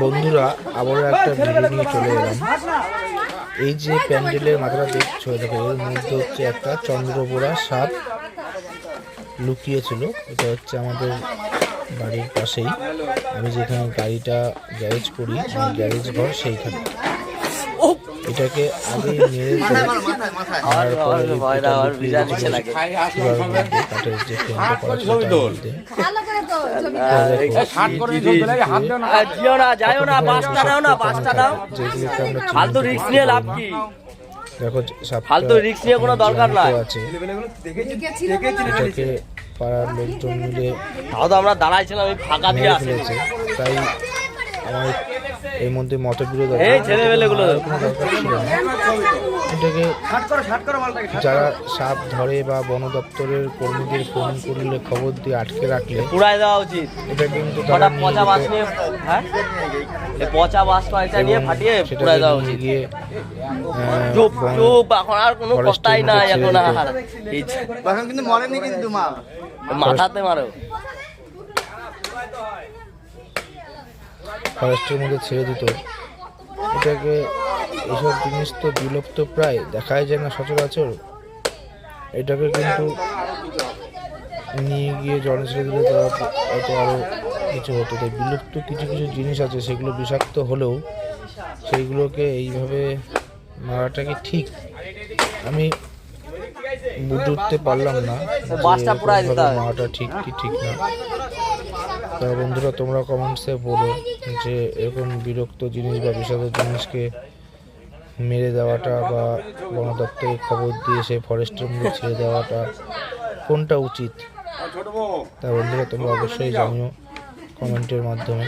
বন্ধুরা আবারও একটা ভিডিও নিয়ে চলে এলাম। এই যে প্যান্ডেলের মাথাটা দেখছো, দেখো এর মধ্যে হচ্ছে একটা চন্দ্রবোড়া সাপ লুকিয়েছিল। এটা হচ্ছে আমাদের বাড়ির পাশেই, আমি যেখানে গাড়িটা গ্যারেজ করি, আমার গ্যারেজ ঘর সেইখানে। এটাকে আগে মেরে কাঠের যে ফ্রেমটা করা ছিল তার মধ্যে দেখো ফালতু রিস্ক নিয়ে কোনো দরকার নাই আছে। এটাকে পাড়ার লোকজন মিলে আমরা দাঁড়াইছিলাম ফাঁকা দিয়ে ফেলেছে, তাই আমার এর মধ্যে মতবিরোধ আছে। এটাকে যারা সাপ ধরে বা বন দপ্তরের কর্মীদের ফোন করলে খবর দিয়ে আটকে রাখলে পুরাই দেওয়া উচিত। এটা কিন্তু তারা পচা বাস নিয়ে পচা বাস নিয়ে ফাটিয়ে পুরাই দেওয়া উচিত। গিয়ে চুপ চুপ, এখন আর কোনো কথাই নাই। এখন আর কিন্তু মরেনি, কিন্তু মাথাতে মারো। ফরেস্টের মধ্যে ছেড়ে দিত। এটাকে এসব জিনিস তো বিলুপ্ত প্রায় দেখাই যায় না সচরাচর। এটাকে কিন্তু নিয়ে গিয়ে জলে ছেড়ে দিলে তারা হয়তো আরও কিছু হতো। তাই বিলুপ্ত কিছু কিছু জিনিস আছে, সেগুলো বিষাক্ত হলেও সেইগুলোকে এইভাবে মারাটাকে ঠিক আমি বুঝে উঠতে পারলাম না মারাটা ঠিক কি ঠিক না। তা বন্ধুরা, তোমরা কমেন্টসে বলো যে এরকম বিরক্ত জিনিস বা বিষাক্ত জিনিসকে মেরে দেওয়াটা বা বন দপ্তরে খবর দিয়ে সেই ফরেস্টের মধ্যে ছেড়ে দেওয়াটা কোনটা উচিত। তা বন্ধুরা, তোমরা অবশ্যই জানিও কমেন্টের মাধ্যমে।